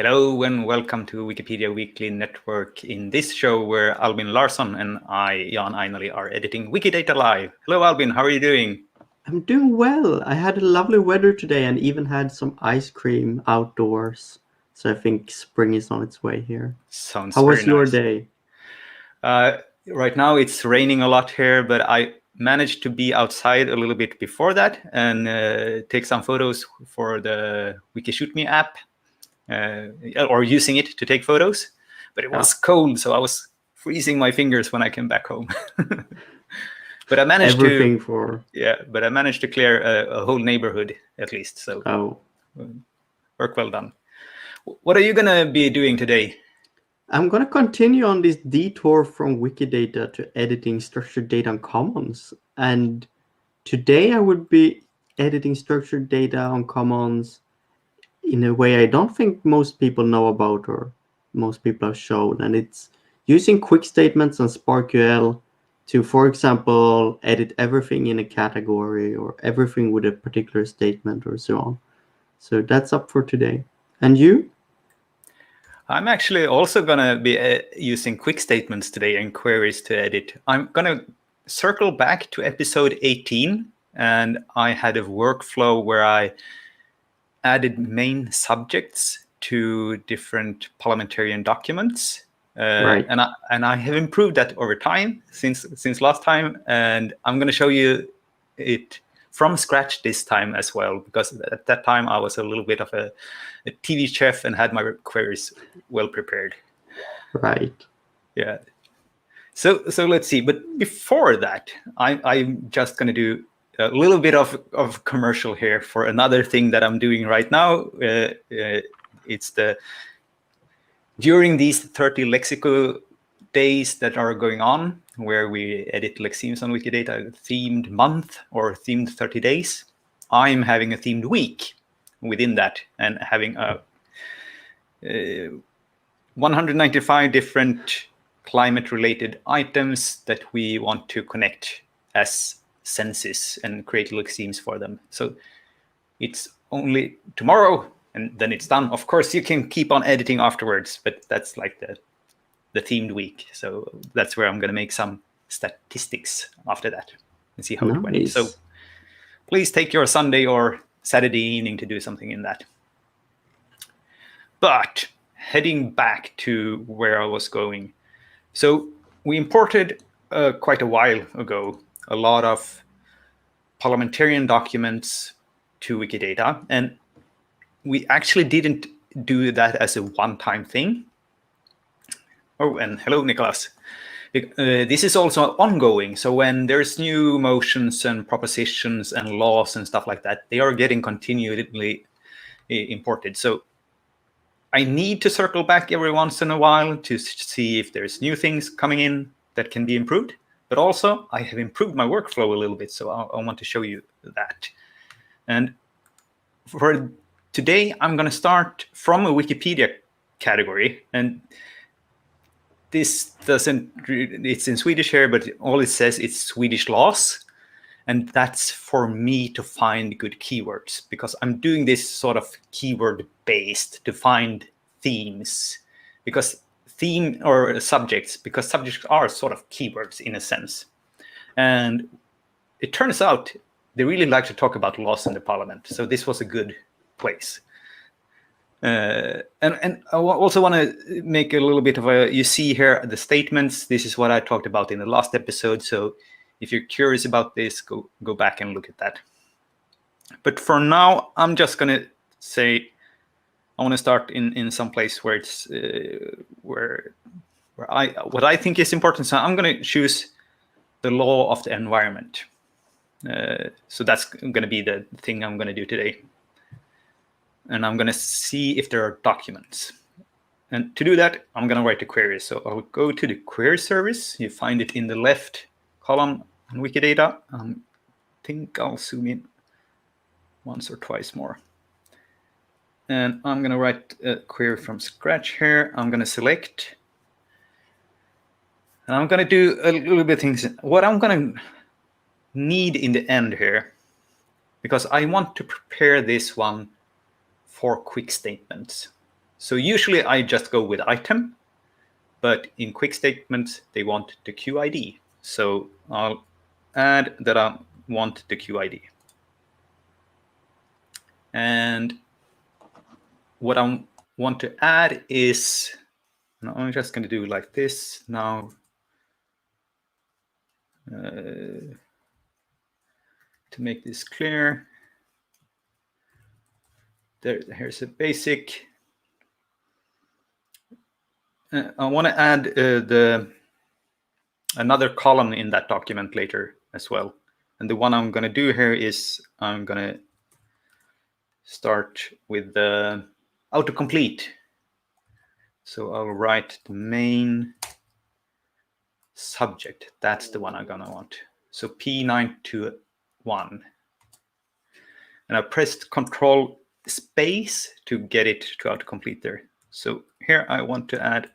Hello and welcome to Wikipedia Weekly Network. In this show, where Albin Larsson and I, Jan Ainali, are editing Wikidata Live. Hello, Albin. How are you doing? I'm doing well. I had a lovely weather today and even had some ice cream outdoors. So I think spring is on its way here. Sounds How very was your nice. day? Right now, it's raining a lot here, but I managed to be outside a little bit before that and take some photos for the WikiShootMe app, or using it to take photos. But it was cold, so I was freezing my fingers when I came back home. But I managed Everything to, for... but I managed to clear a whole neighborhood at least. So work well done. What are you gonna be doing today? I'm going to continue on this detour from Wikidata to editing structured data on Commons. And today I would be editing structured data on Commons in a way I don't think most people know about or most people have shown. And it's using quick statements and SparkQL to, for example, edit everything in a category or everything with a particular statement or so on. So that's up for today. And you? I'm actually also gonna be using quick statements today and queries to edit. I'm gonna circle back to episode 18, and I had a workflow where I added main subjects to different parliamentarian documents. Right. And I have improved that over time since last time, and I'm going to show you it from scratch this time as well, because at that time I was a little bit of a TV chef and had my queries well prepared. Right. Yeah. So let's see. But before that, I'm just going to do a little bit of commercial here for another thing that I'm doing right now. It's during these 30 lexical days that are going on, where we edit lexemes on Wikidata, themed month or themed 30 days, I'm having a themed week within that and having 195 different climate-related items that we want to connect as senses and create lexemes for them. So it's only tomorrow, and then it's done. Of course, you can keep on editing afterwards, but that's like the themed week. So that's where I'm going to make some statistics after that and see how it went. So please take your Sunday or Saturday evening to do something in that. But heading back to where I was going. So we imported quite a while ago a lot of parliamentarian documents to Wikidata, and we actually didn't do that as a one-time thing. Oh, and hello, Nicholas. This is also ongoing. So when there's new motions and propositions and laws and stuff like that, they are getting continually imported. So I need to circle back every once in a while to see if there's new things coming in that can be improved. But also, I have improved my workflow a little bit, so I want to show you that. And for today, I'm going to start from a Wikipedia category. And this doesn't, it's in Swedish here, but all it says is Swedish laws. And that's for me to find good keywords, because I'm doing this sort of keyword based to find themes, because subjects are sort of keywords in a sense. And it turns out they really like to talk about laws in the parliament. So this was a good place. And I also want to make a little bit of you see here the statements. This is what I talked about in the last episode. So if you're curious about this, go back and look at that. But for now, I'm just going to say I want to start in some place where it's what I think is important. So I'm going to choose the law of the environment. So that's going to be the thing I'm going to do today. And I'm going to see if there are documents. And to do that, I'm going to write a query. So I'll go to the query service. You find it in the left column on Wikidata. I think I'll zoom in once or twice more. And I'm going to write a query from scratch here. I'm going to select. And I'm going to do a little bit of things. What I'm going to need in the end here, because I want to prepare this one for quick statements. So usually I just go with item, but in quick statements, they want the QID. So I'll add that I want the QID. And what I want to add is, I'm just going to do like this now. To make this clear, here's a basic. I want to add another column in that document later as well. And the one I'm going to do here is I'm going to start with the autocomplete. So I'll write the main subject. That's the one I'm going to want. So P921. And I pressed Control space to get it to autocomplete there. So here I want to add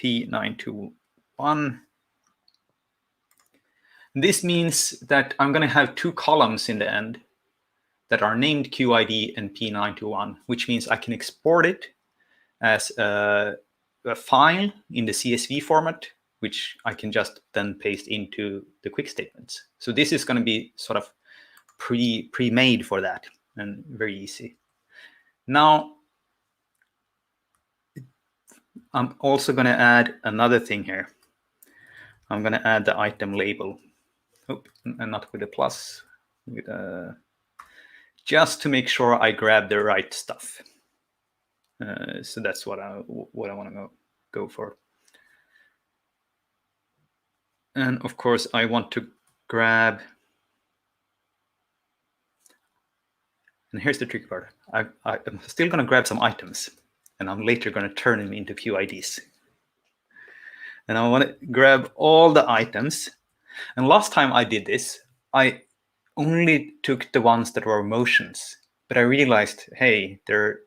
P921. This means that I'm going to have two columns in the end that are named QID and P921, which means I can export it as a file in the CSV format, which I can just then paste into the quick statements. So this is going to be sort of pre-made for that and very easy. Now, I'm also going to add another thing here. I'm going to add the item label. Oh, and not with a plus, with a, just to make sure I grab the right stuff. So that's what I want to go for. And of course, I want to grab. And here's the tricky part. I'm still going to grab some items, and I'm later going to turn them into QIDs. And I want to grab all the items. And last time I did this, I only took the ones that were motions. But I realized, hey, there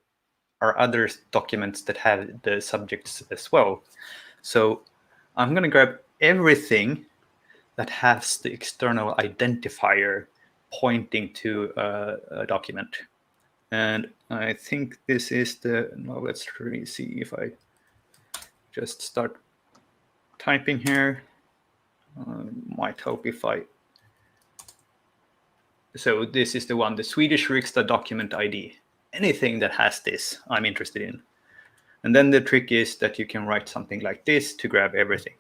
are other documents that have the subjects as well. So I'm going to grab everything that has the external identifier pointing to a document. And I think this is the, well, let's really see if I just start typing here. Might help if I, so this is the one, the Swedish Riksdag document ID. Anything that has this, I'm interested in. And then the trick is that you can write something like this to grab everything.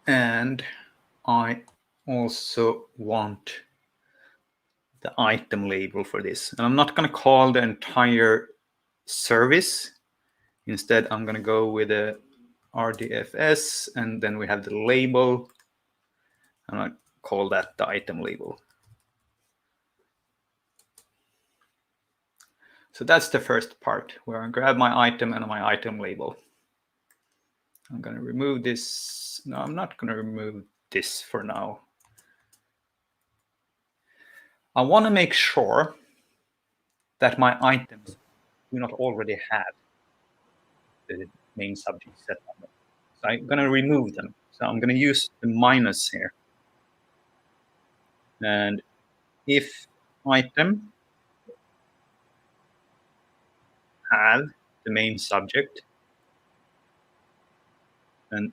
And I also want the item label for this. And I'm not going to call the entire service. Instead, I'm going to go with a RDFS, and then we have the label. And I call that the item label. So that's the first part, where I grab my item and my item label. I'm going to remove this. No, I'm not going to remove this for now. I want to make sure that my items do not already have the main subject set on them. So I'm going to remove them. So I'm going to use the minus here. And if item have the main subject, and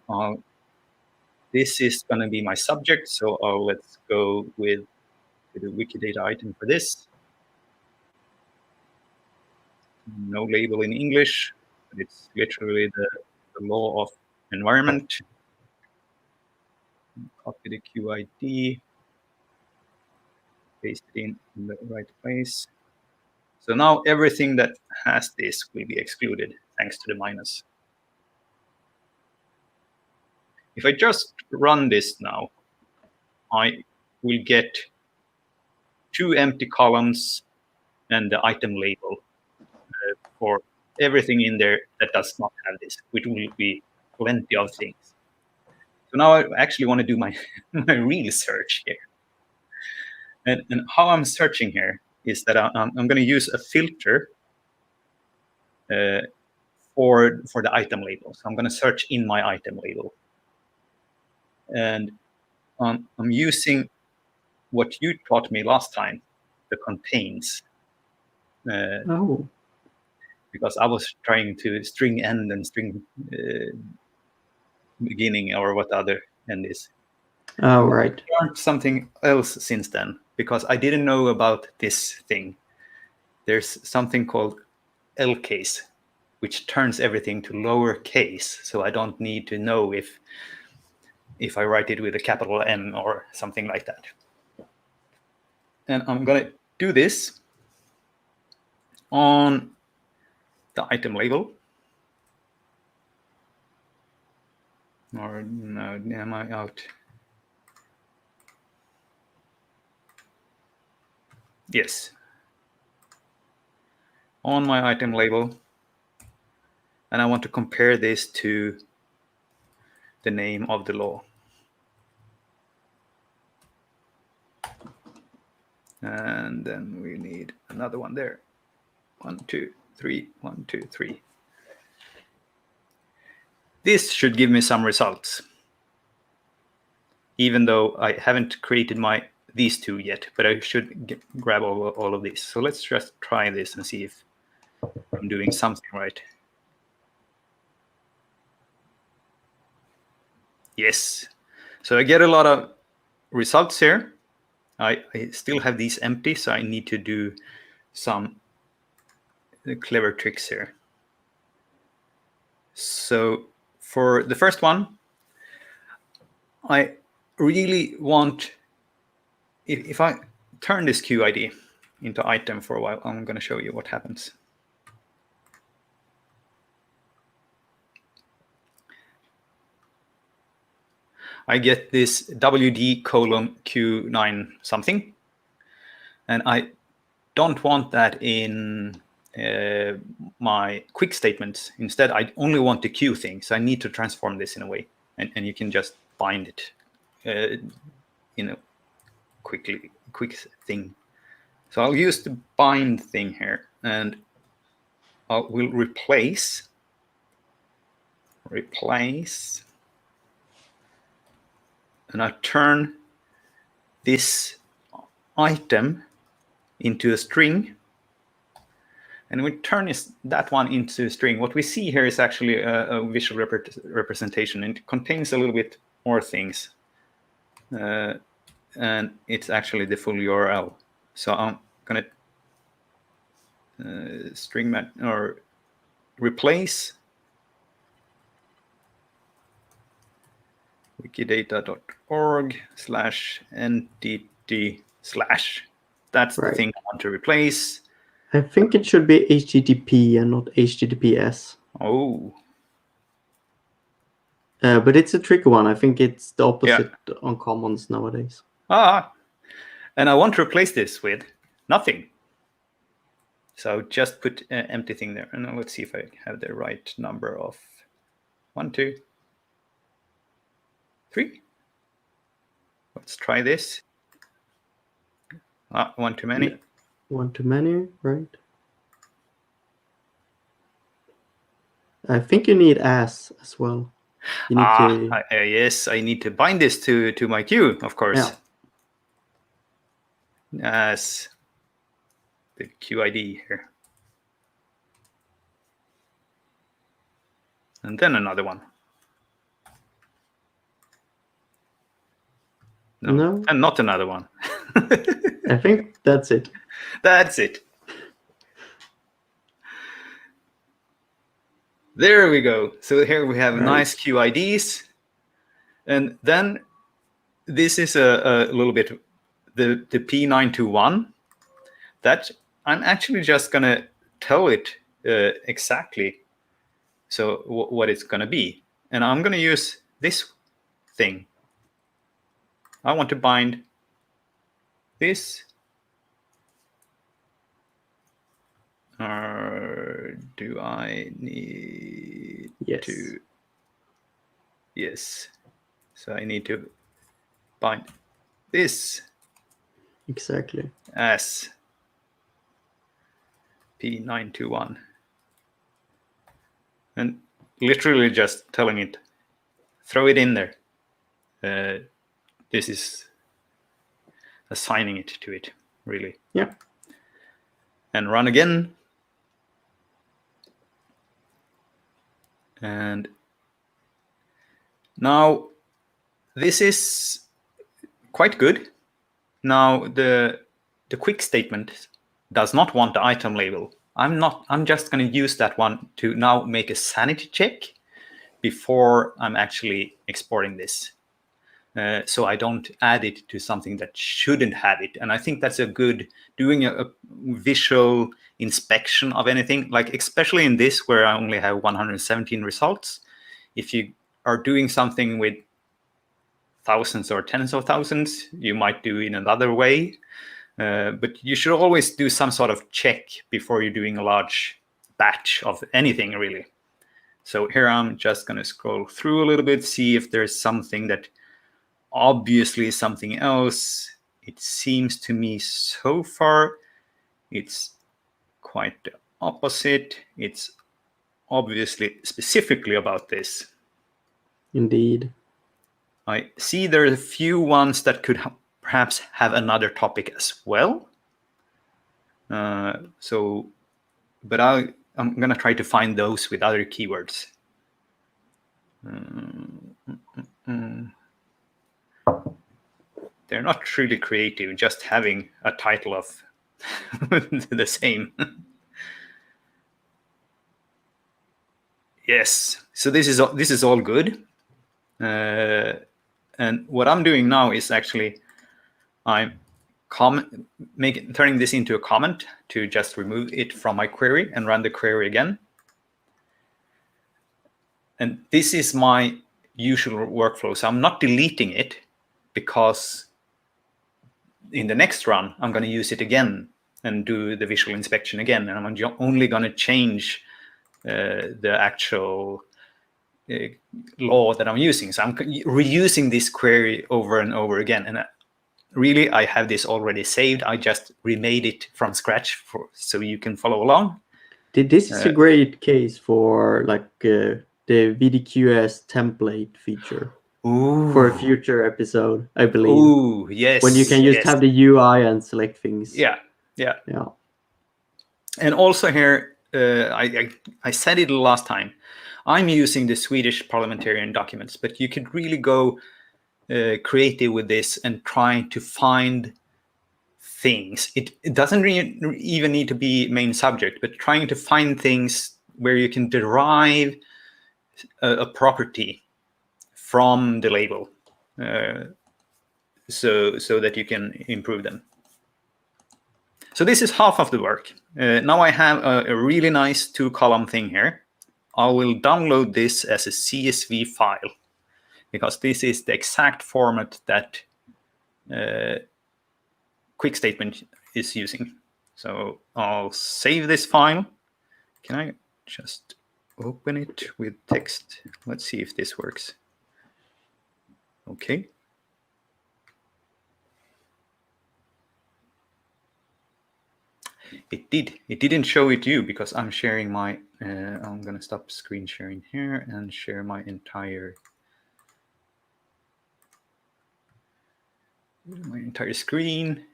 this is going to be my subject. So let's go with the Wikidata item for this. No label in English, but it's literally the law of environment. Copy the QID, paste it in the right place. So now everything that has this will be excluded thanks to the minus. If I just run this now, I will get two empty columns and the item label for everything in there that does not have this, which will be plenty of things. So now I actually want to do my, my real search here. And how I'm searching here is that I'm going to use a filter for the item label. So I'm going to search in my item label. And I'm using what you taught me last time, the contains. Oh. Because I was trying to string end and string beginning, or what other end is. Oh, right. I learned something else since then, because I didn't know about this thing. There's something called L case, which turns everything to lower case, so I don't need to know if I write it with a capital M or something like that. And I'm going to do this on the item label. Or no, am I out? Yes. On my item label. And I want to compare this to the name of the law. And then we need another one there. 1, 2, 3, 1, 2, 3. This should give me some results, even though I haven't created these two yet, but I should grab all of these. So let's just try this and see if I'm doing something right. Yes. So I get a lot of results here. I still have these empty, so I need to do some clever tricks here. So for the first one, I really want, if I turn this QID into item for a while, I'm going to show you what happens. I get this WD colon Q9 something, and I don't want that in my quick statements. Instead, I only want the Q thing, so I need to transform this in a way, and you can just bind it in a quick thing. So I'll use the bind thing here, and we'll replace, and I turn this item into a string, and we turn that one into a string. What we see here is actually a visual representation, and it contains a little bit more things, and it's actually the full URL. So I'm gonna string or replace wikidata.org/entity/. That's the thing I want to replace. I think it should be HTTP and not HTTPS. Oh. But it's a tricky one. I think it's the opposite on commons nowadays. And I want to replace this with nothing. So just put an empty thing there. And let's see if I have the right number of 1, 2, 3. Let's try this. One too many. Yeah. One too many, right? I think you need as well. You need to... yes, I need to bind this to my queue, of course. Yeah. As the QID here. And then another one. No. And not another one. I think that's it. That's it. There we go. So here we have nice QIDs. And then this is a little bit the P921 that I'm actually just going to tell it exactly so what it's going to be. And I'm going to use this thing. I want to bind this. Or do I need to? Yes. So I need to bind this. Exactly. As P921. And literally just telling it, throw it in there. This is assigning it to it. really. Yeah. And run again. And now this is quite good. Now the quick statement does not want the item label. I'm just going to use that one to now make a sanity check before I'm actually exporting this. So I don't add it to something that shouldn't have it. And I think that's a good, doing a visual inspection of anything, like especially in this where I only have 117 results. If you are doing something with thousands or tens of thousands, you might do it in another way. But you should always do some sort of check before you're doing a large batch of anything, really. So here I'm just going to scroll through a little bit, see if there's something that obviously is something else. It seems to me so far it's quite the opposite. It's obviously specifically about this. Indeed. I see there are a few ones that could perhaps have another topic as well. But I'm going to try to find those with other keywords. They're not really creative, just having a title of the same. Yes, so this is all good. And what I'm doing now is actually I'm turning this into a comment to just remove it from my query and run the query again. And this is my usual workflow. So I'm not deleting it because in the next run, I'm going to use it again and do the visual inspection again. And I'm only going to change the actual law that I'm using. So I'm reusing this query over and over again. And really, I have this already saved. I just remade it from scratch so you can follow along. This is a great case for like the VDQS template feature. Ooh. For a future episode, I believe. Ooh, yes. When you can just have the UI and select things. Yeah. And also here, I said it last time, I'm using the Swedish parliamentarian documents, but you could really go creative with this and try to find things. It doesn't really even need to be main subject, but trying to find things where you can derive a property from the label so that you can improve them. So this is half of the work. Now I have a really nice 2-column thing here. I will download this as a CSV file because this is the exact format that quick statement is using. So I'll save this file. Can I just open it with text? Let's see if this works. Okay. It did. It didn't show it to you because I'm sharing my. I'm gonna stop screen sharing here and share my entire screen.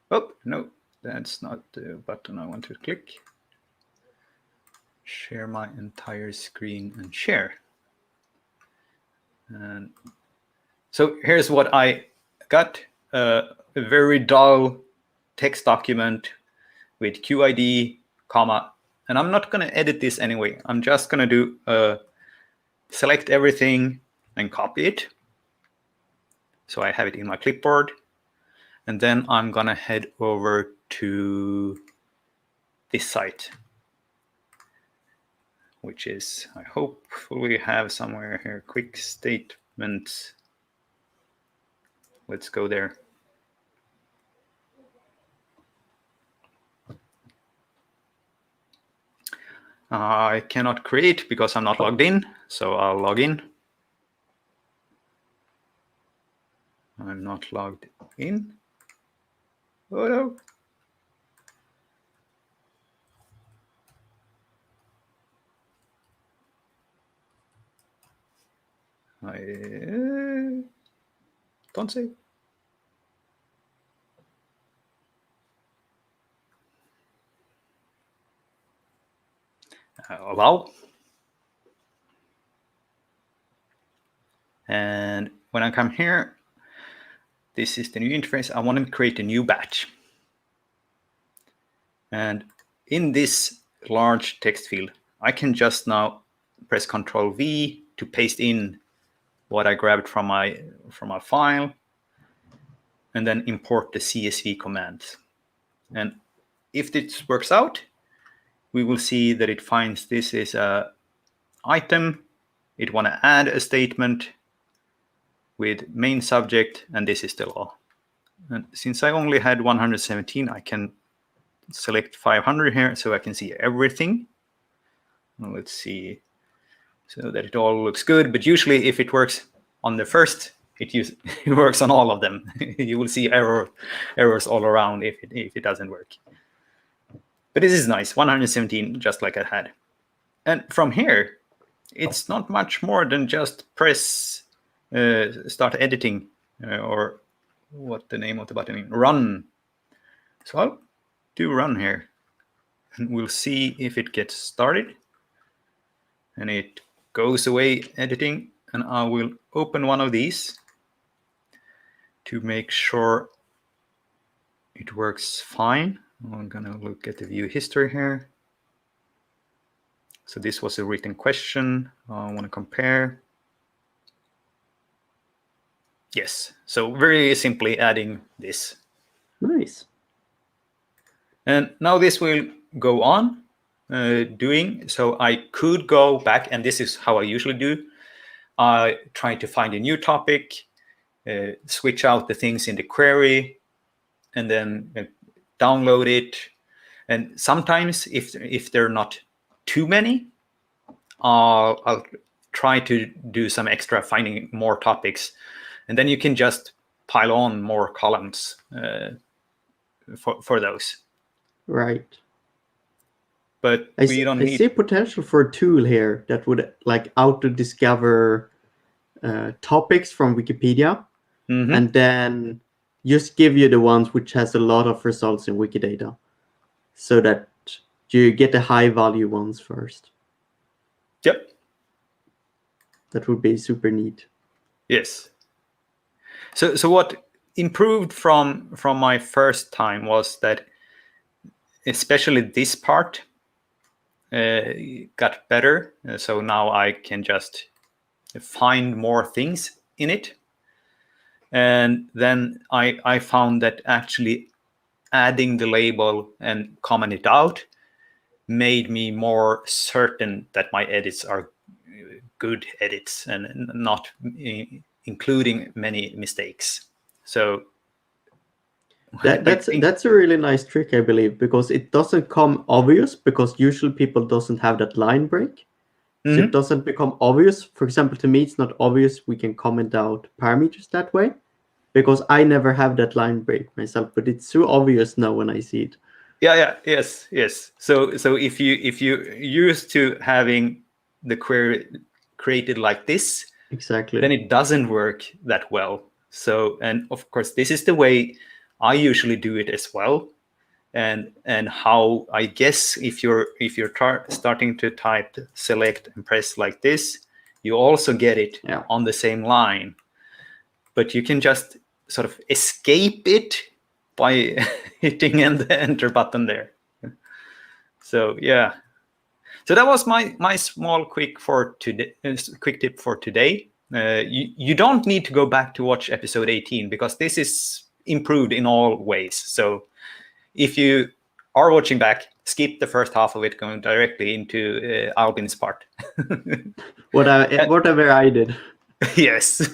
Oh no, that's not the button I want to click. Share my entire screen and share. And so here's what I got: a very dull text document with QID, comma, and I'm not going to edit this anyway. I'm just going to do select everything and copy it. So I have it in my clipboard. And then I'm going to head over to this site, which is, I hopefully have somewhere here, quick statements. Let's go there. I cannot create because I'm not logged in, so I'll log in. I'm not logged in. Oh no. I don't say. allow. And when I come here, this is the new interface. I want to create a new batch. And in this large text field, I can just now press Ctrl V to paste in what I grabbed from my file, and then import the CSV commands. And if this works out, we will see that it finds this is a item. It want to add a statement with main subject, and this is the law. And since I only had 117, I can select 500 here so I can see everything. Let's see, so that it all looks good. But usually if it works on the first, it works on all of them. You will see errors all around if it doesn't work. But this is nice, 117, just like I had. And from here, it's not much more than just press start editing, or what the name of the button is, run. So I'll do run here, and we'll see if it gets started. And it goes away editing, and I will open one of these to make sure it works fine. I'm gonna look at the view history here. So this was a written question. I want to compare. Yes, so very simply adding this. Nice. And now this will go on doing. So I could go back, and this is how I usually do. I try to find a new topic, switch out the things in the query, and then download it. And sometimes, if there are not too many, I'll try to do some extra, finding more topics, and then you can just pile on more columns for those. Right. But I don't need. see potential for a tool here that would like auto-discover topics from Wikipedia, and then just give you the ones which has a lot of results in Wikidata, so that you get the high-value ones first. Yep. That would be super neat. Yes. So what improved from my first time was that especially this part got better. So now I can just find more things in it. And then I found that actually adding the label and comment it out made me more certain that my edits are good edits and not including many mistakes. So that's a really nice trick, I believe, because it doesn't come obvious, because usually people doesn't have that line break. So it doesn't become obvious. For example, to me, it's not obvious we can comment out parameters that way, because I never have that line break myself, but it's so obvious now when I see it. Yes. So if you used to having the query created like this, exactly, then it doesn't work that well. So, and of course, this is the way I usually do it as well. And how I guess if you're starting to type select and press like this, you also get it on the same line, but you can just sort of escape it by hitting the enter button there. So yeah, so that was my small quick tip for today. You don't need to go back to watch episode 18, because this is improved in all ways. So if you are watching back, skip the first half of it, going directly into Albin's part. Whatever I did. Yes.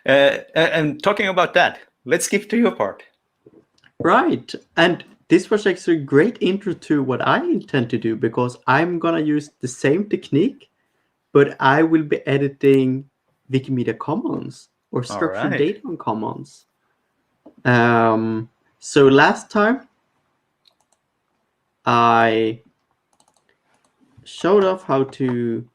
And talking about that, let's skip to your part. Right. And this was actually a great intro to what I intend to do, because I'm going to use the same technique, but I will be editing Wikimedia Commons or structured data on Commons. So last time I showed off how to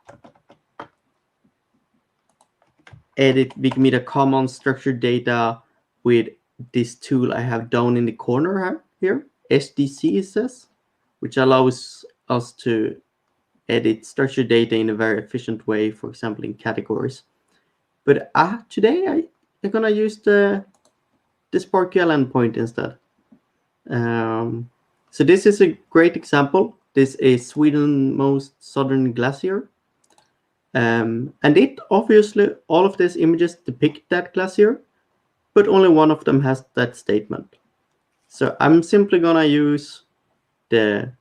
edit Wikimedia Commons structured data with this tool I have down in the corner here, SDC it says, which allows us to edit structured data in a very efficient way, for example, in categories. But today I'm gonna use the SparkQL endpoint instead. So this is a great example. This is Sweden's most southern glacier. And it obviously, all of these images depict that glacier, but only one of them has that statement. So I'm simply gonna use the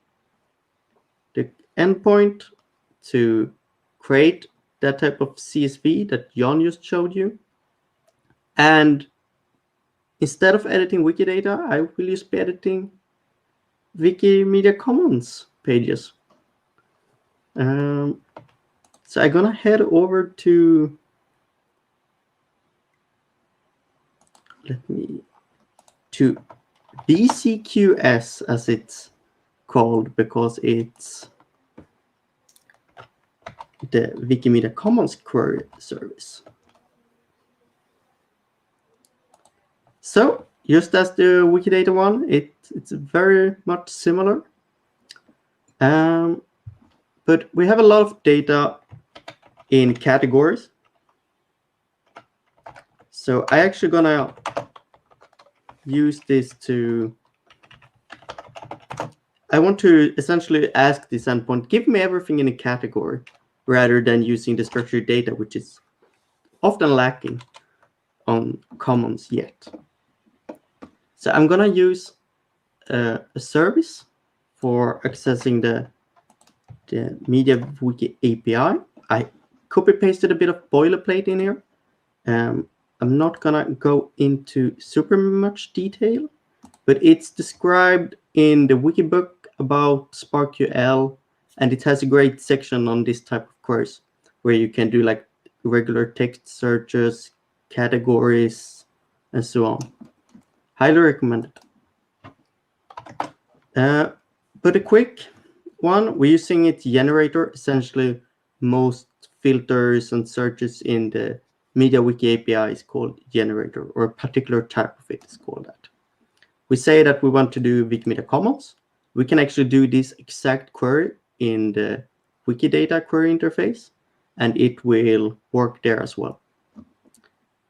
endpoint to create that type of CSV that Jan just showed you. And instead of editing Wikidata, I will just be editing Wikimedia Commons pages. So I'm gonna head over to, to BCQS, as it's called, because it's the Wikimedia Commons query service. So just as the Wikidata one, it's very much similar. But we have a lot of data in categories. So I actually gonna use this to, I want to essentially ask this endpoint, give me everything in a category, rather than using the structured data, which is often lacking on Commons yet. So I'm gonna use a service for accessing the MediaWiki API. I copy pasted a bit of boilerplate in here. I'm not gonna go into super much detail, but it's described in the Wikibook about SparkQL, and it has a great section on this type of queries where you can do like regular text searches, categories, and so on. Highly recommended. But a quick one, we're using its generator. Essentially, most filters and searches in the MediaWiki API is called generator, or a particular type of it is called that. We say that we want to do Wikimedia Commons. We can actually do this exact query in the Wikidata query interface, and it will work there as well.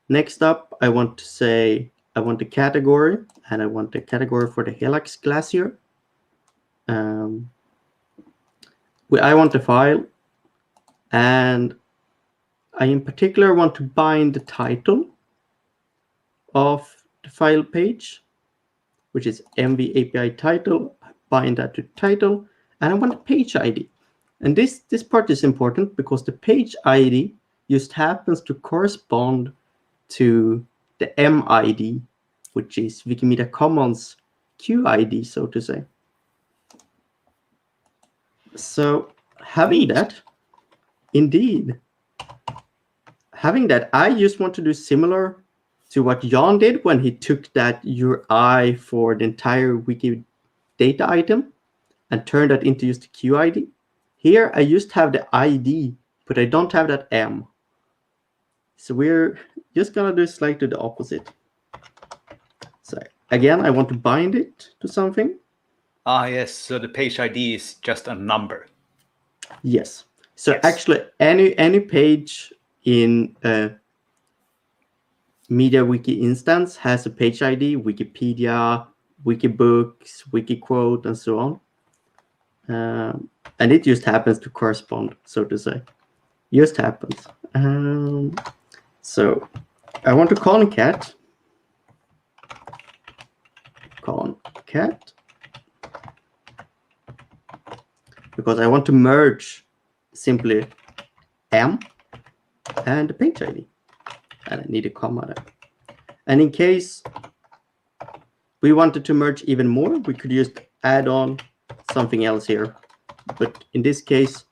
Next up, I want to say I want a category, and I want a category for the Helix Glacier. I want a file, and I in particular want to bind the title of the file page, which is MV API title, bind that to title, and I want a page ID. And this part is important because the page ID just happens to correspond to the MID, which is Wikimedia Commons QID, so to say. So having that, indeed, having that, I just want to do similar to what Jan did when he took that URI for the entire Wikidata item and turned that into just a QID. Here, I just have the ID, but I don't have that M. So we're just gonna do slightly the opposite. So again, I want to bind it to something. Yes, so the page ID is just a number. Yes. So Yes. actually, any page in a MediaWiki instance has a page ID, Wikipedia, Wikibooks, Wikiquote, and so on. And it just happens to correspond, so to say. Just happens. So I want to call cat. Because I want to merge simply M and the page ID. And I need a comma there. And in case we wanted to merge even more, we could just add on something else here. But in this case,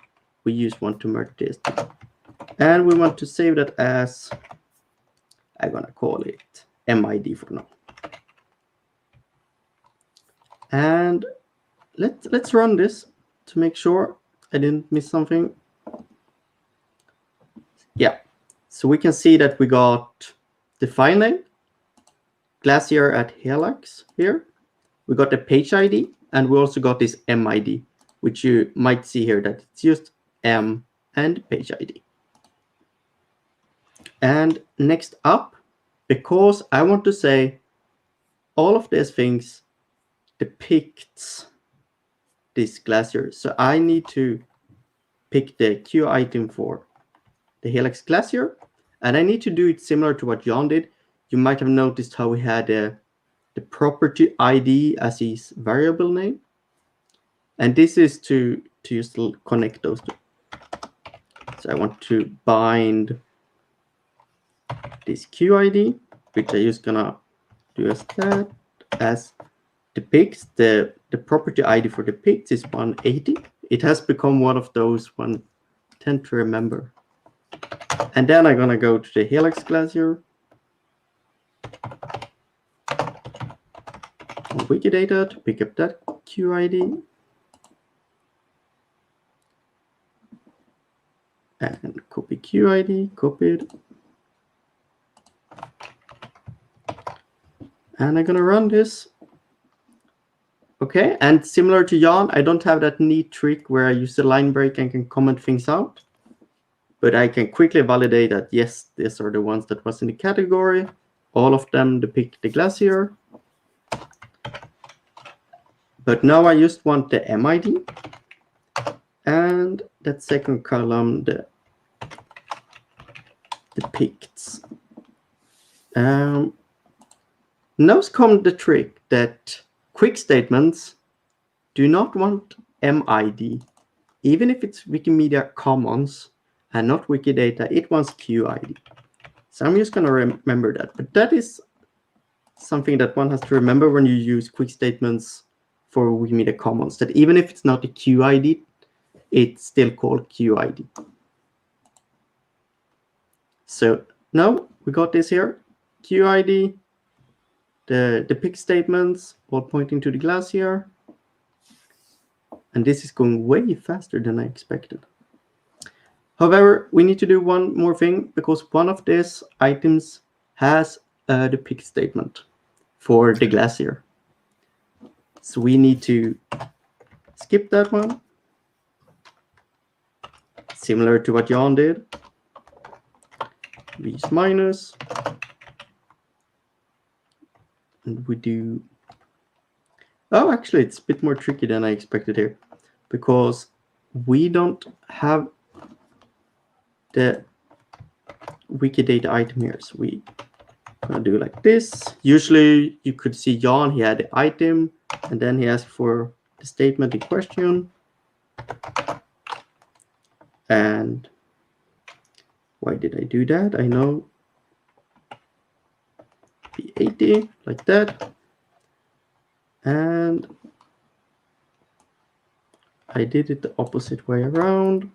we just want to merge this. And we want to save that as, I'm gonna call it MID for now. And let's run this to make sure I didn't miss something. Yeah, so we can see that we got the file name, Glacier at Helix here. We got the page ID, and we also got this MID, which you might see here that it's just M, and page ID. And next up, because I want to say all of these things depicts this glacier, so I need to pick the Q item for the Helix glacier, and I need to do it similar to what Jan did. You might have noticed how we had the property ID as his variable name, and this is to just connect those two. So I want to bind this QID, which I'm just gonna do as that, as depicts the property ID for depicts is 180. It has become one of those one tend to remember. And then I'm gonna go to the Helix glacier on Wikidata to pick up that QID. And copy QID, copied. And I'm gonna run this. Okay, and similar to Jan, I don't have that neat trick where I use the line break and can comment things out. But I can quickly validate that, yes, these are the ones that was in the category. All of them depict the glacier. But now I just want the MID. And that second column, the depicts. Now comes the trick that quick statements do not want MID. Even if it's Wikimedia Commons and not Wikidata, it wants QID. So I'm just going to remember that. But that is something that one has to remember when you use quick statements for Wikimedia Commons, that even if it's not a QID, it's still called QID. So now we got this here, QID, the depict statements, all pointing to the glacier. And this is going way faster than I expected. However, we need to do one more thing, because one of these items has a depict statement for the glacier. So we need to skip that one. Similar to what Jan did. We use minus. And we do... Oh, actually, it's a bit more tricky than I expected here, because we don't have the Wikidata item here. So we gonna do like this. Usually you could see Jan, he had the item, and then he asked for the statement in question. And why did I do that? I know P80, like that. And I did it the opposite way around.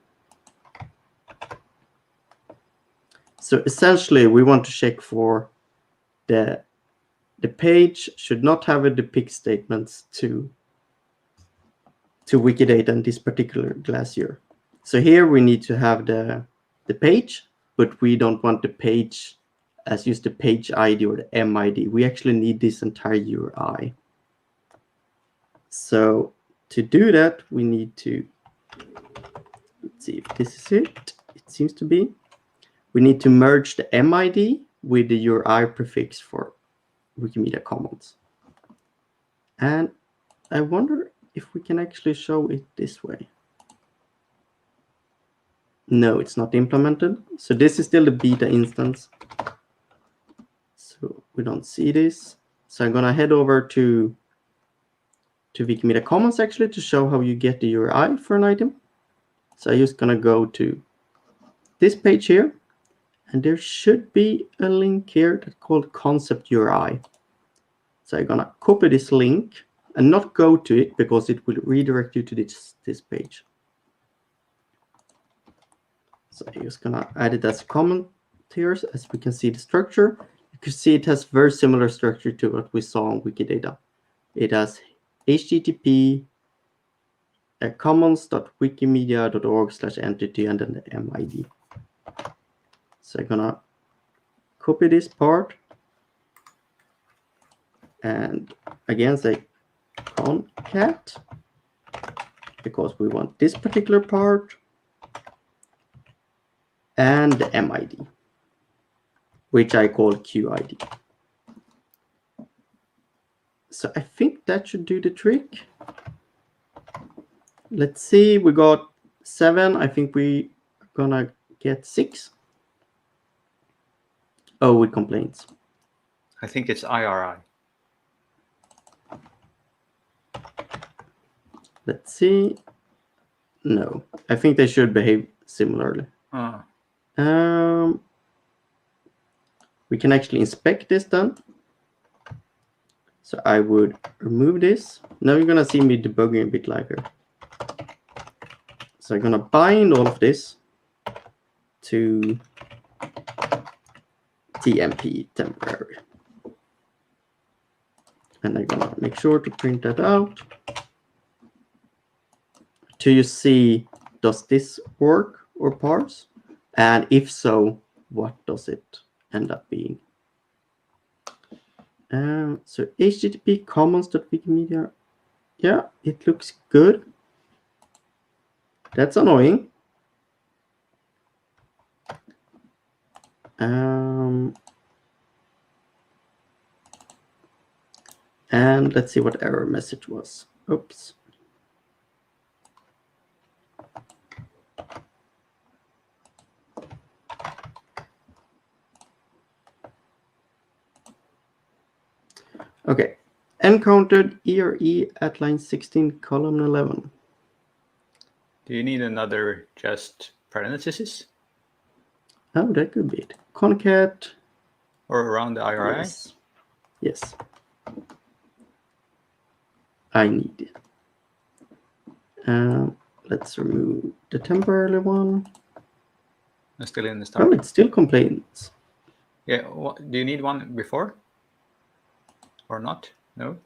So essentially, we want to check for the page should not have a depict statements to Wikidata in this particular glacier. So here we need to have the page, but we don't want the page as just the page ID or the MID. We actually need this entire URI. So to do that, we need to, let's see if this is it. It seems to be. We need to merge the MID with the URI prefix for Wikimedia Commons. And I wonder if we can actually show it this way. No, it's not implemented. So this is still the beta instance. So we don't see this. So I'm going to head over to Wikimedia Commons actually to show how you get the URI for an item. So I'm just going to go to this page here. And there should be a link here that's called concept URI. So I'm going to copy this link and not go to it because it will redirect you to this page. So I'm just going to add it as a comment here. As we can see the structure, you can see it has very similar structure to what we saw on Wikidata. It has HTTP commons.wikimedia.org/entity and then the MID. So I'm gonna copy this part and again say concat because we want this particular part. and the MID, which I call QID. So I think that should do the trick. Let's see, we got 7. I think we are gonna get 6. Oh, with complaints. I think it's IRI. Let's see. No, I think they should behave similarly. We can actually inspect this then. So I would remove this. Now you're gonna see me debugging a bit live here. So I'm gonna bind all of this to TMP temporary. And I'm gonna make sure to print that out. To you see, does this work or parse? And if so, what does it end up being? So http commons.wikimedia, yeah, it looks good. That's annoying. And let's see what error message was. Oops. Okay, encountered ERE at line 16, column 11. Do you need another just parenthesis? Oh, that could be it. Concat. Or around the IRI? Yes. Yes. I need it. Let's remove the temporary one. I'm still in the start. Oh, it still complains. Yeah, do you need one before? Or not? No?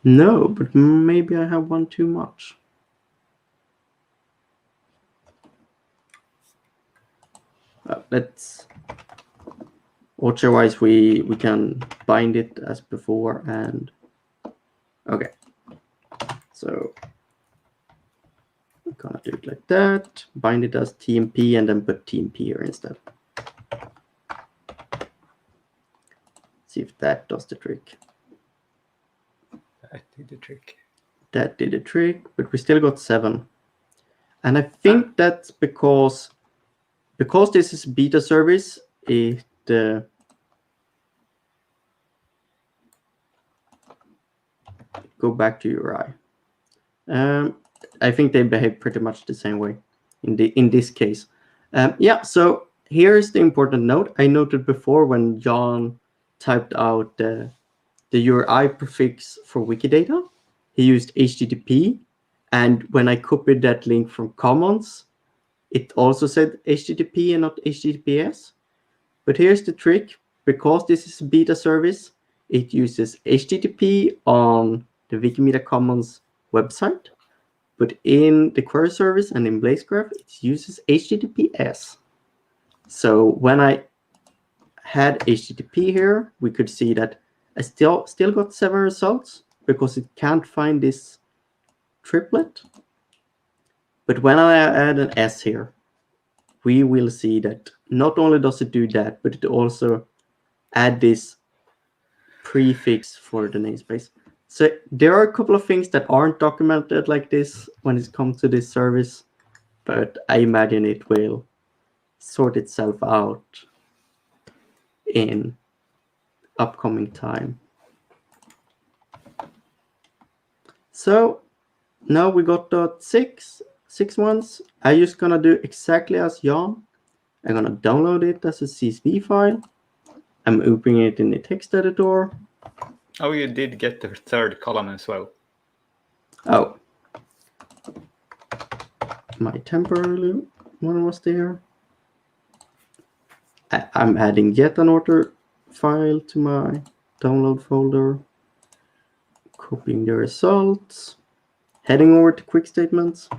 No, but maybe I have one too much. Let's... Otherwise, we can bind it as before and... Okay. So I'm gonna do it like that. Bind it as TMP and then put TMP here instead. See if that does the trick. That did the trick. That did the trick, but we still got 7. And I think that's because this is beta service, it go back to URI. I think they behave pretty much the same way in this case. Yeah, so here's the important note. I noted before when John typed out the URI prefix for Wikidata, he used HTTP, and when I copied that link from Commons, it also said HTTP and not HTTPS. But here's the trick. Because this is a beta service, it uses HTTP on the Wikimedia Commons website. But in the query service and in Blazegraph, it uses HTTPS. So when I had HTTP here, we could see that I still got 7 results because it can't find this triplet. But when I add an S here, we will see that not only does it do that, but it also add this prefix for the namespace. So there are a couple of things that aren't documented like this when it comes to this service, but I imagine it will sort itself out in upcoming time. So now we got the six ones. I'm just gonna do exactly as Jan. I'm gonna download it as a CSV file. I'm opening it in the text editor. Oh, you did get the third column as well. Oh. My temporary one was there. I'm adding yet another file to my download folder. Copying the results. Heading over to quick statements.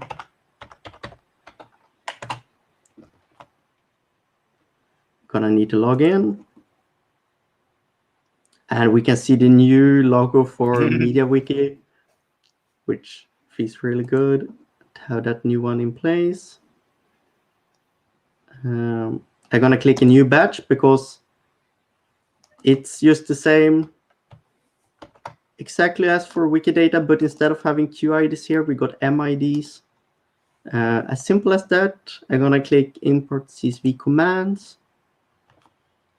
Gonna need to log in. And we can see the new logo for MediaWiki, which feels really good. have that new one in place. I'm gonna click a new batch because it's just the same exactly as for Wikidata, but instead of having QIDs here, we got MIDs. As simple as that. I'm gonna click import CSV commands.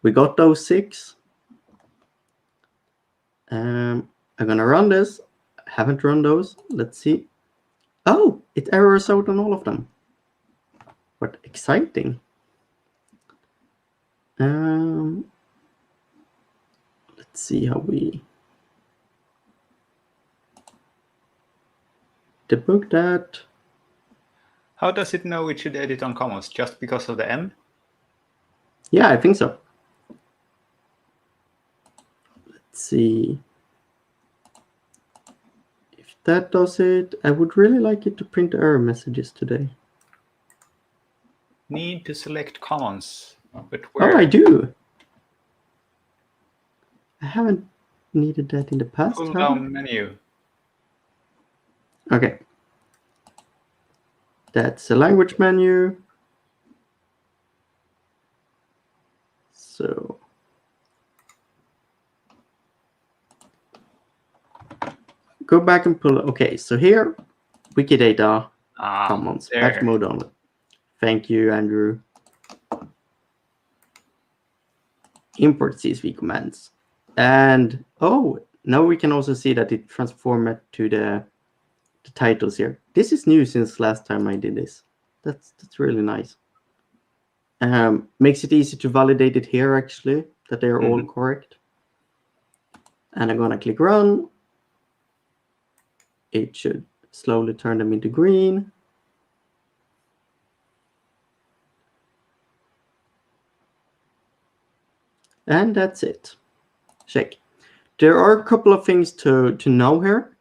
We got those 6. I'm gonna run this. I haven't run those. Let's see. Oh, it errors out on all of them. What exciting. Let's see how we debug that. How does it know it should edit on Commons? Just because of the M? Yeah, I think so. Let's see. If that does it, I would really like it to print error messages today. Need to select Commons, but where? Oh, I do. I haven't needed that in the past. Pull down menu. Okay. That's the language menu. So go back and pull. Okay, so here, Wikidata Commons, batch mode only. Thank you, Andrew. Import CSV commands. And oh, now we can also see that it transformed it to the titles here. This is new since last time I did this. That's really nice. Makes it easy to validate it here, actually, that they are all correct. And I'm gonna click run. It should slowly turn them into green. And that's it. Check. There are a couple of things to know here.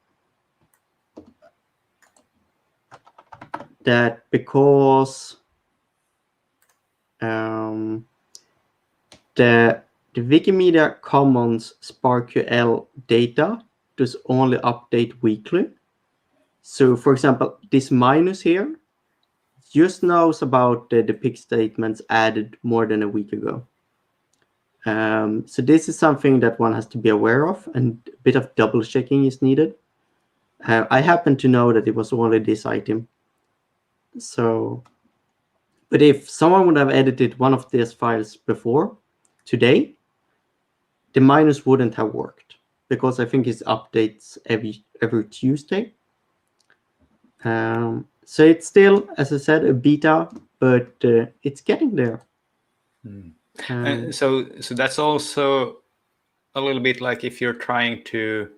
That because the Wikimedia Commons SparkQL data does only update weekly. So, for example, this minus here just knows about the depict statements added more than a week ago. So this is something that one has to be aware of, and a bit of double checking is needed. I happen to know that it was only this item. So, but if someone would have edited one of these files before today, the minus wouldn't have worked because I think it updates every Tuesday. So it's still, as I said, a beta, but it's getting there. So that's also a little bit like if you're trying to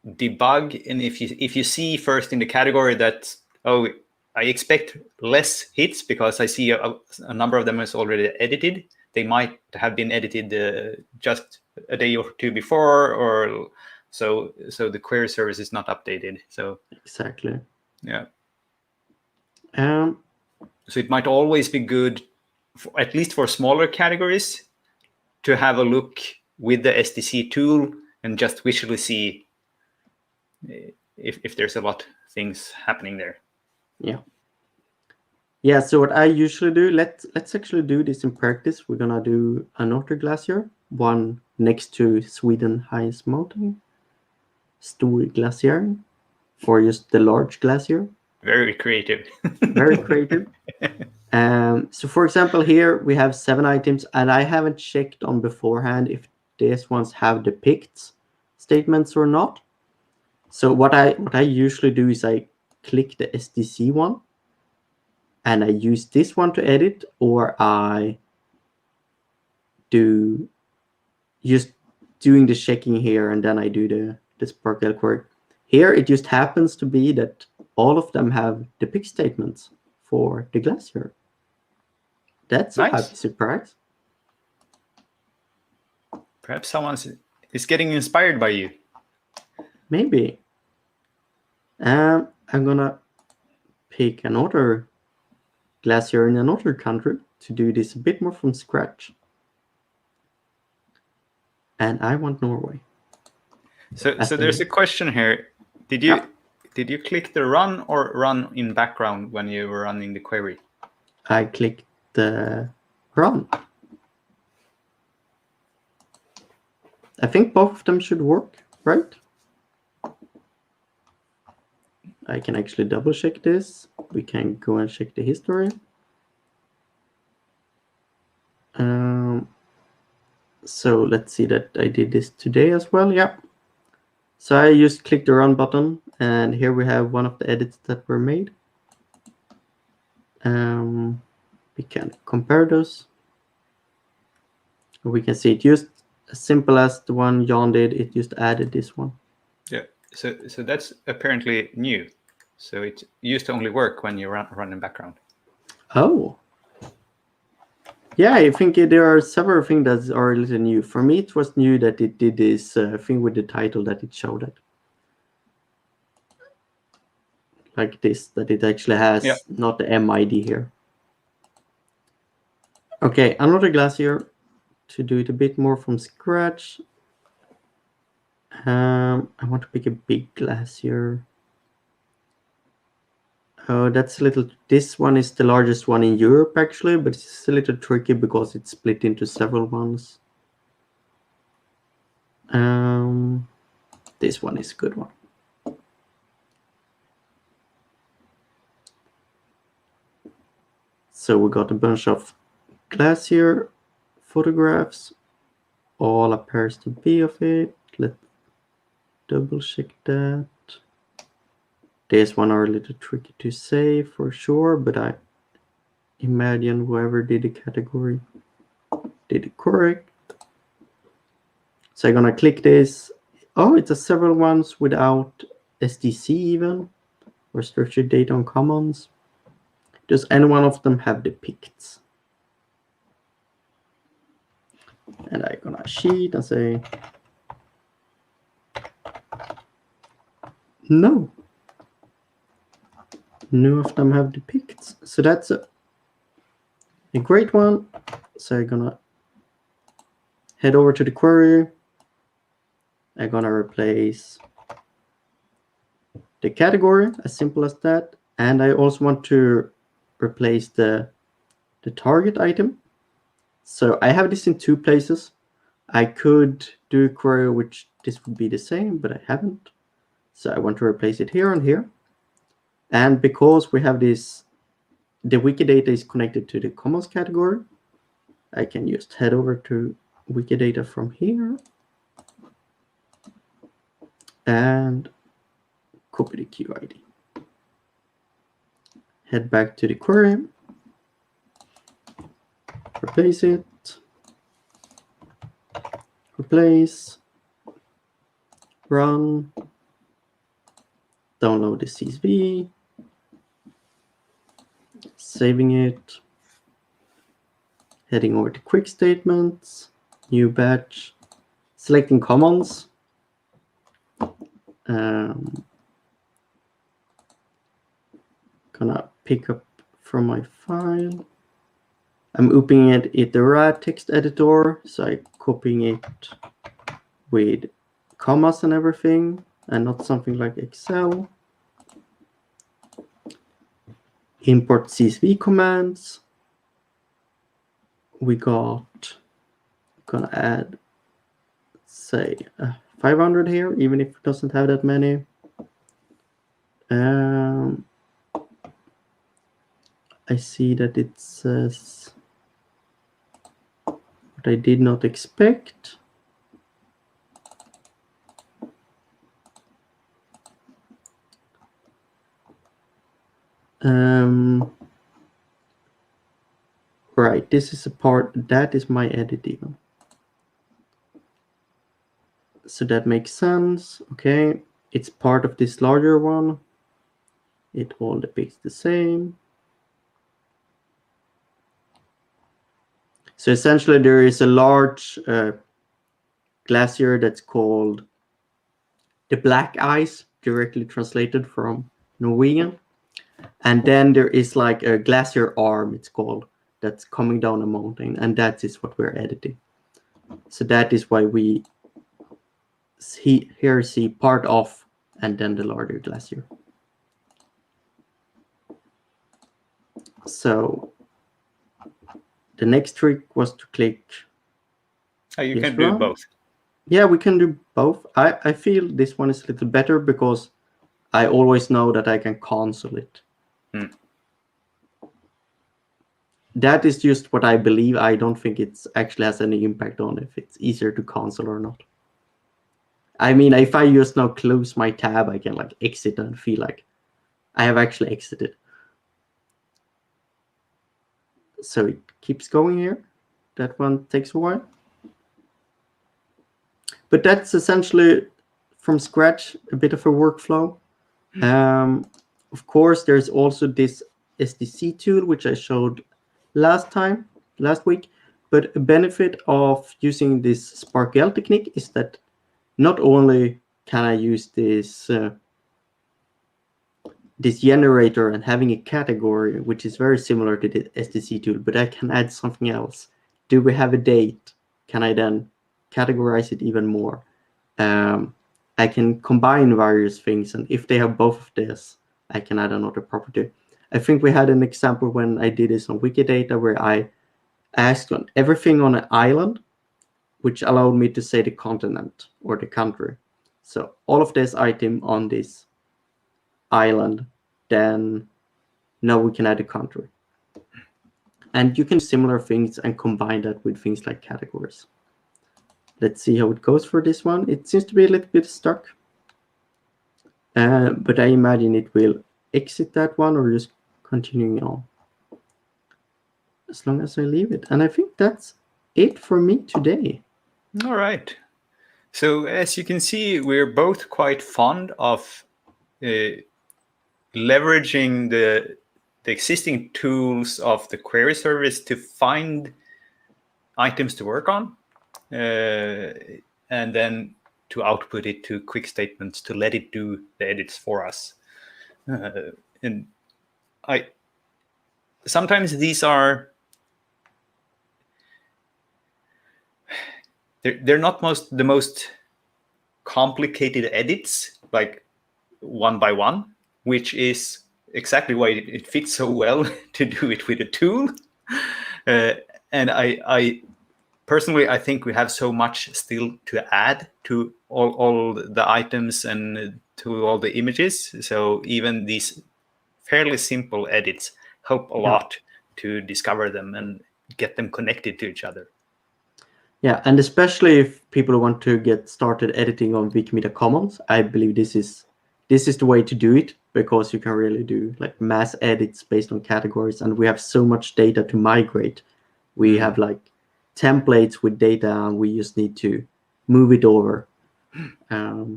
debug, and if you see first in the category that, oh, I expect less hits because I see a number of them is already edited. They might have been edited just a day or two before, or so the query service is not updated. So exactly. Yeah. So it might always be good, at least for smaller categories, to have a look with the SDC tool and just visually see if there's a lot of things happening there. Yeah, so what I usually do, let's actually do this in practice. We're gonna do another glacier, one next to Sweden highest mountain, Stor glacier, for just the large glacier. Very creative. Very creative. So for example, here we have 7 items, and I haven't checked on beforehand if these ones have depicts statements or not. So what I usually do is I click the SDC one, and I use this one to edit, or I do just doing the checking here, and then I do the SparkQL query. Here it just happens to be that all of them have depict statements for the glacier. That's nice. A happy surprise. Perhaps someone is getting inspired by you. Maybe. I'm gonna pick another glacier in another country to do this a bit more from scratch. And I want Norway. So there's a question here. Did you click the run or run in background when you were running the query? I clicked the run. I think both of them should work, right? I can actually double check this. We can go and check the history. So let's see that I did this today as well. Yeah. So I just clicked the run button, and here we have one of the edits that were made. We can compare those. We can see it used as simple as the one Jan did. It just added this one. Yeah. So that's apparently new. So it used to only work when you run in background. Oh. Yeah, I think there are several things that are a little new. For me, it was new that it did this thing with the title that it showed it. Like this, that it actually has not the MID here. Okay, another glacier to do it a bit more from scratch. I want to pick a big glacier. Oh, that's a little. This one is the largest one in Europe, actually, but it's a little tricky because it's split into several ones. This one is a good one. So we got a bunch of glacier photographs. All appears to be of it. Let's double check that. This one are a little tricky to say for sure, but I imagine whoever did the category did it correct. So I'm gonna click this. Oh, it's a several ones without SDC even, or structured data on commons. Does any one of them have depicts? And I'm gonna cheat and say no. None of them have depicts. So that's a great one. So I'm gonna head over to the query. I'm gonna replace the category, as simple as that. And I also want to replace the target item. So I have this in two places. I could do a query which this would be the same, but I haven't. So I want to replace it here and here. And because we have this, the Wikidata is connected to the commons category, I can just head over to Wikidata from here and copy the QID. Head back to the query, replace it, replace, run, download the CSV, saving it, heading over to quick statements, new batch, selecting commons. Gonna pick up from my file. I'm opening it in the RAD text editor, so I'm copying it with commas and everything, and not something like Excel. Import CSV commands. We got, gonna add, say, 500 here, even if it doesn't have that many. I see that it says what I did not expect. Right, this is a part, that is my edit even. So that makes sense. Okay, it's part of this larger one. It all depicts the same. So essentially there is a large glacier that's called the Black Ice, directly translated from Norwegian. And then there is like a glacier arm, it's called, that's coming down a mountain, and that is what we're editing. So that is why we see part of and then the larger glacier. So the next trick was to click. Oh, you this can do one. both. Yeah, we can do both. I feel this one is a little better because I always know that I can console it. That is just what I believe. I don't think it actually has any impact on if it's easier to console or not. I mean, if I just now close my tab, I can like exit and feel like I have actually exited. So it keeps going here. That one takes a while. But that's essentially from scratch a bit of a workflow. Of course, there's also this SDC tool, which I showed last week. But a benefit of using this SparkL technique is that not only can I use this this generator and having a category, which is very similar to the SDC tool, but I can add something else. Do we have a date? Can I then categorize it even more? I can combine various things, and if they have both of this, I can add another property. I think we had an example when I did this on Wikidata where I asked on everything on an island, which allowed me to say the continent or the country. So all of this item on this island, then now we can add a country. And you can do similar things and combine that with things like categories. Let's see how it goes for this one. It seems to be a little bit stuck. But I imagine it will exit that one or just continuing on. As long as I leave it. And I think that's it for me today. All right. So as you can see, we're both quite fond of leveraging the existing tools of the query service to find items to work on, and then to output it to quick statements to let it do the edits for us. And sometimes these are they're not the most complicated edits, like one by one, which is exactly why it fits so well to do it with a tool. And I personally, I think we have so much still to add to all the items and to all the images. So even these fairly simple edits help a lot to discover them and get them connected to each other. Yeah, and especially if people want to get started editing on Wikimedia Commons, I believe this is the way to do it, because you can really do like mass edits based on categories, and we have so much data to migrate. We have like templates with data, and we just need to move it over.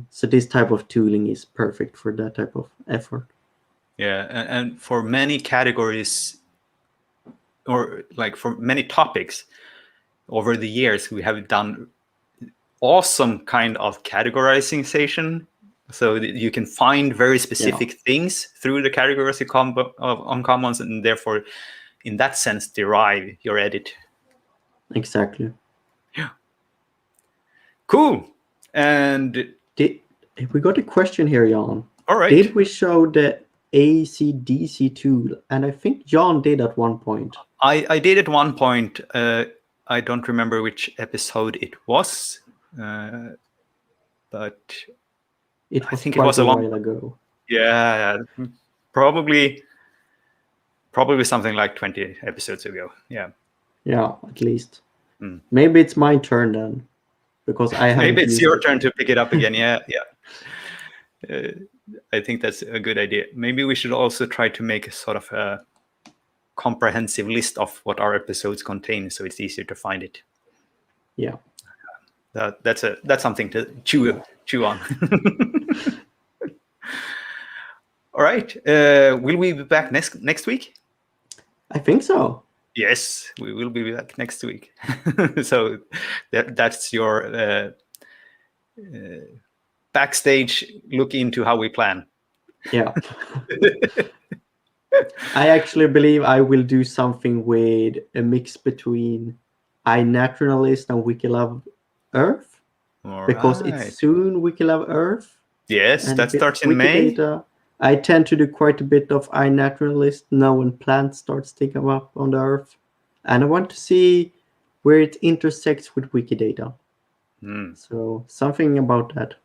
So this type of tooling is perfect for that type of effort. Yeah, and for many categories, or like for many topics, over the years, we have done awesome kind of categorization, so that you can find very specific things through the categories on Commons, and therefore, in that sense, derive your edit. Exactly. Yeah. Cool. And we got a question here, Jan. All right. Did we show the ACDC tool? And I think John did at one point. I did at one point. I don't remember which episode it was, but I think it was a while ago. Yeah, probably something like 20 episodes ago. Yeah. Yeah, at least. Maybe it's my turn then, because I maybe it's your turn to pick it up again. Yeah. I think that's a good idea. Maybe we should also try to make a sort of a comprehensive list of what our episodes contain, so it's easier to find it. Yeah. That's something to chew on. All right. Will we be back next week? I think so. Yes, we will be back next week. So that's your backstage look into how we plan. Yeah. I actually believe I will do something with a mix between iNaturalist and Wikilove Earth, because it's soon Wikilove Earth, Yes, And that with starts in May. Wikidata, I tend to do quite a bit of iNaturalist now when plants start sticking up on the earth. And I want to see where it intersects with Wikidata. So something about that.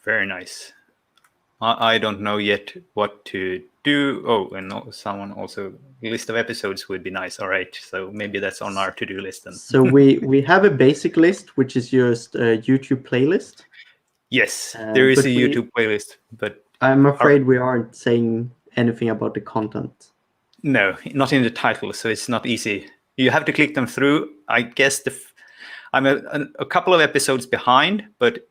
Very nice. I don't know yet what to do. Oh, and someone also, list of episodes would be nice. All right, so maybe that's on our to-do list then. So we have a basic list, which is just a YouTube playlist. Yes, there is but a YouTube playlist, but I'm afraid we aren't saying anything about the content. no, not in the title, so it's not easy. You have to click them through. I guess I'm a couple of episodes behind, but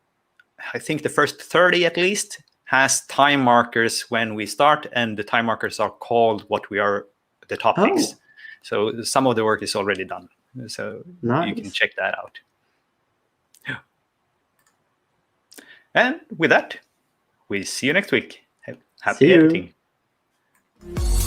I think the first 30 at least has time markers when we start, and the time markers are called what we are, the topics. Oh. So some of the work is already done. So you can Nice. check that out. And with that, we see you next week. See Happy you. editing.